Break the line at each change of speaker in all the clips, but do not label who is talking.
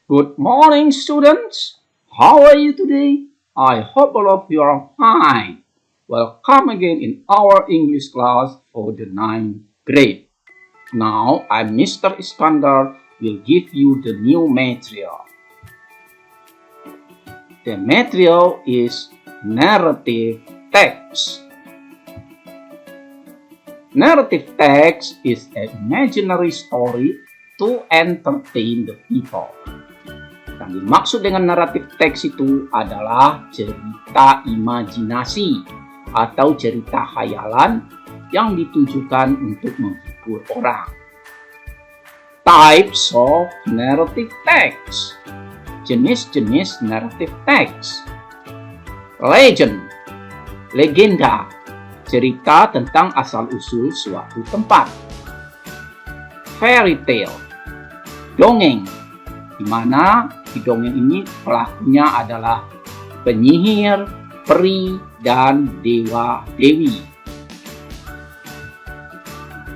Good morning, students. How are you today? I hope all of you are fine. Welcome again in our English class for the ninth grade. Now, I'm Mr. Iskandar will give you the new material. The material is narrative text. Narrative text is an imaginary story to entertain the people. Yang dimaksud dengan naratif teks itu adalah cerita imajinasi atau cerita khayalan yang ditujukan untuk menghibur orang. Types of narrative text. Jenis-jenis narrative text. Legend, legenda, cerita tentang asal-usul suatu tempat. Fairy tale, dongeng, di mana di dongeng ini pelakunya adalah penyihir, peri, dan dewa-dewi.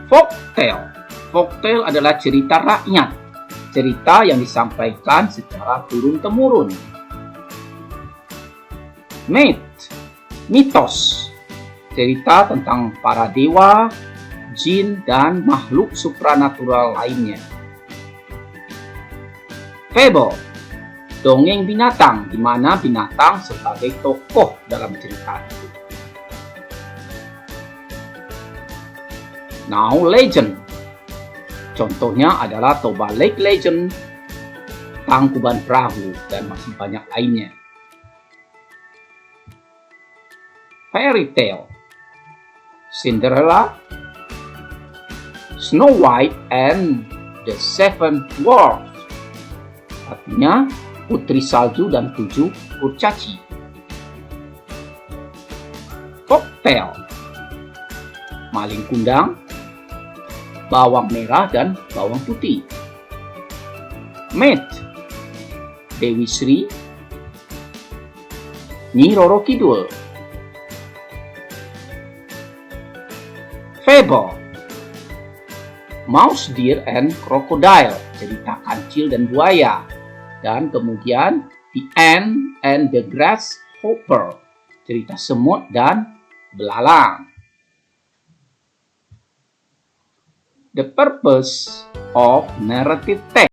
Folktale, folktale adalah cerita rakyat, cerita yang disampaikan secara turun-temurun. Myth, mitos, cerita tentang para dewa, jin, dan makhluk supranatural lainnya. Fable, dongeng binatang, di mana binatang sebagai tokoh dalam cerita itu. Now legend, contohnya adalah Toba Lake Legend, Tangkuban Perahu, dan masih banyak lainnya. Fairy tale, Cinderella, Snow White and the Seven Dwarfs, artinya Putri Salju dan 7 kurcaci. Folktale, Maling Kundang, Bawang Merah dan Bawang Putih. Myth, Dewi Sri, Nyi Roro Kidul. Fable, Mouse, Deer, and Crocodile, cerita kancil dan buaya. Dan kemudian The Ant and the Grasshopper, cerita semut dan belalang. The purpose of narrative text.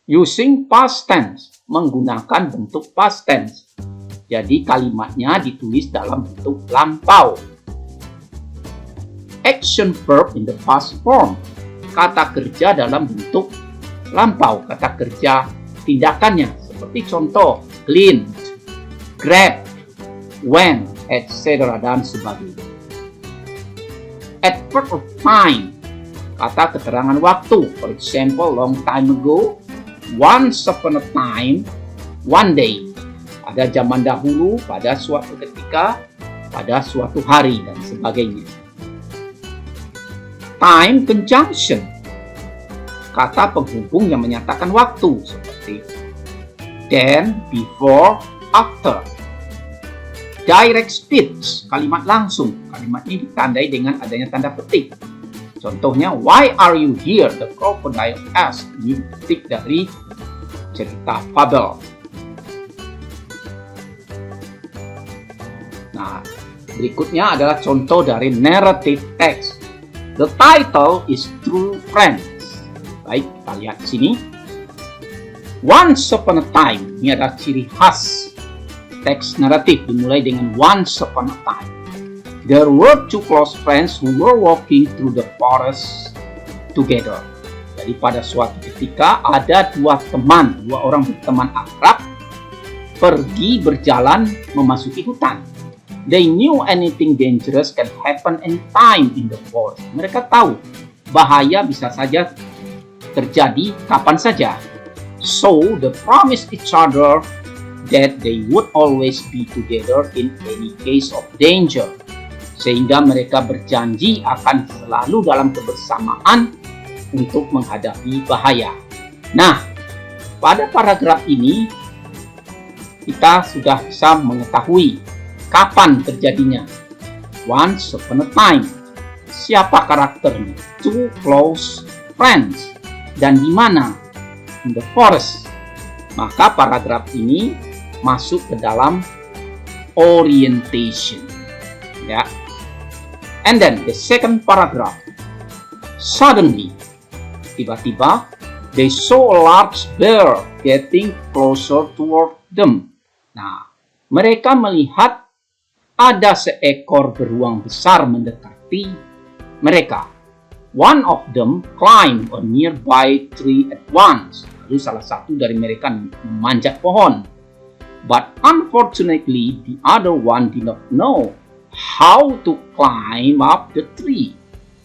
Using past tense, menggunakan bentuk past tense. Jadi kalimatnya ditulis dalam bentuk lampau. Action verb in the past form. kata kerja dalam bentuk lampau, kata kerja tindakannya, seperti contoh clean, grab, when, etc. dan sebagainya. Adverb of time, kata keterangan waktu. For example, long time ago, once upon a time, one day. Pada zaman dahulu, pada suatu ketika, pada suatu hari, dan sebagainya. Time conjunction, kata penghubung yang menyatakan waktu, seperti then, before, after. Direct speech, kalimat langsung. Kalimat ini ditandai dengan adanya tanda petik. Contohnya, why are you here? The crocodile asked. Ini petik dari cerita fabel. Nah, berikutnya adalah contoh dari narrative text. The title is True Friends. Baik, kita lihat di sini. Once upon a time, ini adalah ciri khas teks naratif, dimulai dengan once upon a time. There were two close friends who were walking through the forest together. Jadi pada suatu ketika ada dua orang berteman akrab pergi berjalan memasuki hutan. They knew anything dangerous can happen anytime in the forest. Mereka tahu bahaya bisa saja terjadi kapan saja. So they promised each other that they would always be together in any case of danger. Sehingga mereka berjanji akan selalu dalam kebersamaan untuk menghadapi bahaya. Nah, pada paragraf ini kita sudah bisa mengetahui kapan terjadinya. Once upon a time. Siapa karakternya? Two close friends. Dan di mana? In the forest. Maka paragraf ini masuk ke dalam orientation. Ya. And then the second paragraph. Suddenly, tiba-tiba, they saw a large bear getting closer toward them. Nah, mereka melihat ada seekor beruang besar mendekati mereka. One of them climbed a nearby tree at once. Lalu salah satu dari mereka memanjat pohon. But unfortunately, the other one did not know how to climb up the tree.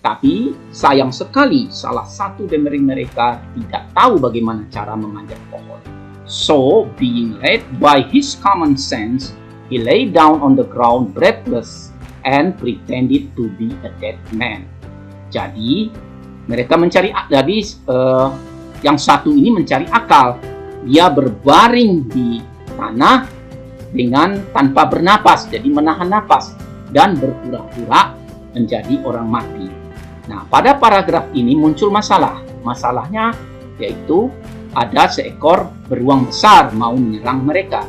Tapi sayang sekali, salah satu dari mereka tidak tahu bagaimana cara memanjat pohon. So, being led by his common sense, he lay down on the ground breathless and pretended to be a dead man. Jadi, mereka mencari, yang satu ini mencari akal. Dia berbaring di tanah dengan tanpa bernapas, jadi menahan napas dan berpura-pura menjadi orang mati. Nah, pada paragraf ini muncul masalah. Masalahnya yaitu ada seekor beruang besar mau menyerang mereka.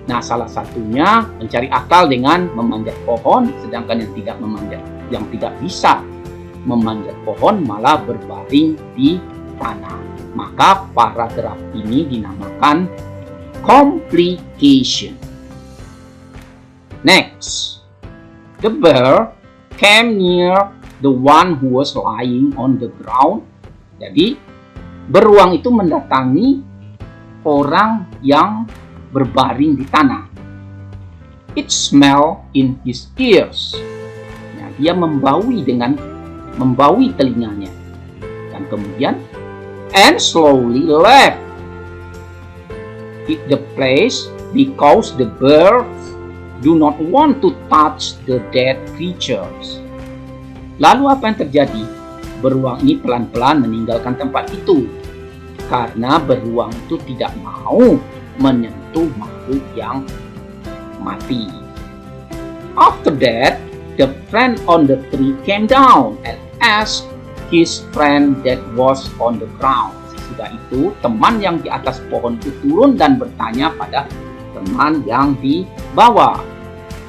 Nah, salah satunya mencari akal dengan memanjat pohon, sedangkan yang tidak bisa memanjat pohon malah berbaring di tanah. Maka paragraf ini dinamakan complication. Next, the bear came near the one who was lying on the ground. Jadi, beruang itu mendatangi orang yang berbaring di tanah. It smelled in his ears. Nah, dia membaui telinganya. Dan kemudian, and slowly left the place because the birds do not want to touch the dead creatures. Lalu apa yang terjadi? Beruang ini pelan-pelan meninggalkan tempat itu karena beruang itu tidak mau menyentuh makhluk yang mati. After that, the friend on the tree came down and asked his friend that was on the ground. Sesudah itu, teman yang di atas pohon itu turun dan bertanya pada teman yang di bawah.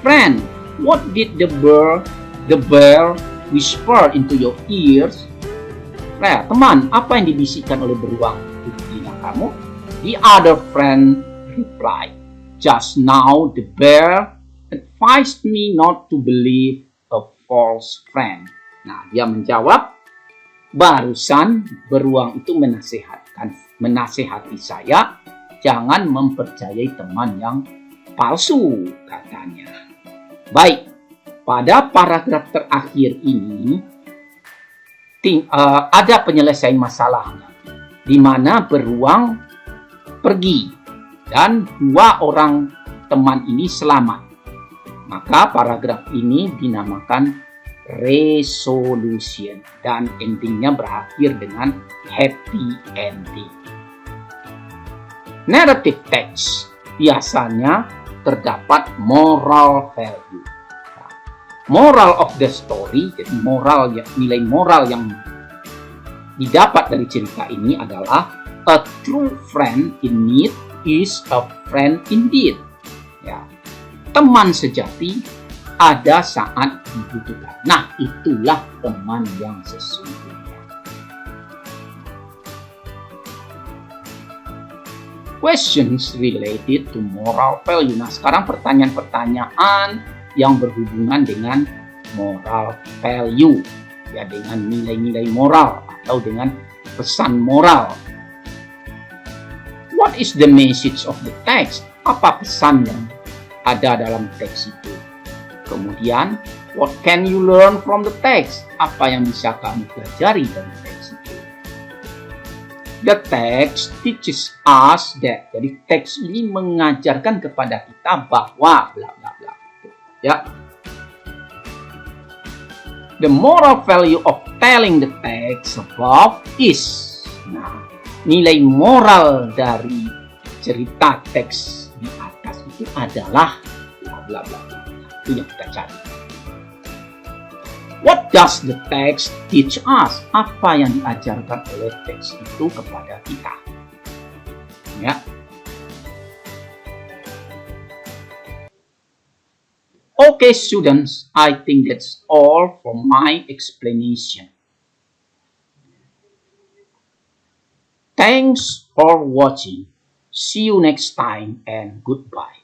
Friend, what did the bear whisper into your ears? Nah, teman, apa yang dibisikkan oleh beruang di telinga kamu? The other friend replied, just now the bear advised me not to believe a false friend. Nah, dia menjawab, Barusan beruang itu menasehati saya, jangan mempercayai teman yang palsu, katanya. Baik, pada paragraf terakhir ini ada penyelesaian masalahnya, di mana beruang pergi dan 2 orang teman ini selamat. Maka paragraf ini dinamakan resolution dan endingnya berakhir dengan happy ending. Narrative text biasanya terdapat moral value. Moral of the story, jadi nilai moral yang didapat dari cerita ini adalah a true friend in need is a friend indeed. Ya, teman sejati ada saat dibutuhkan. Nah, itulah teman yang sesungguhnya. Questions related to moral value. Nah, sekarang pertanyaan-pertanyaan yang berhubungan dengan moral value, ya, dengan nilai-nilai moral atau dengan pesan moral. What is the message of the text? Apa pesan yang ada dalam teks itu? Kemudian, what can you learn from the text? Apa yang bisa kamu pelajari dari teks itu? The text teaches us that. Jadi teks ini mengajarkan kepada kita bahwa bla bla bla. Ya. The moral value of telling the text above is. Nah, nilai moral dari cerita teks di atas itu adalah bla bla bla. Itu yang kita cari. What does the text teach us? Apa yang diajarkan oleh teks itu kepada kita? Ya. Okay, students, I think that's all for my explanation. Thanks for watching. See you next time and goodbye.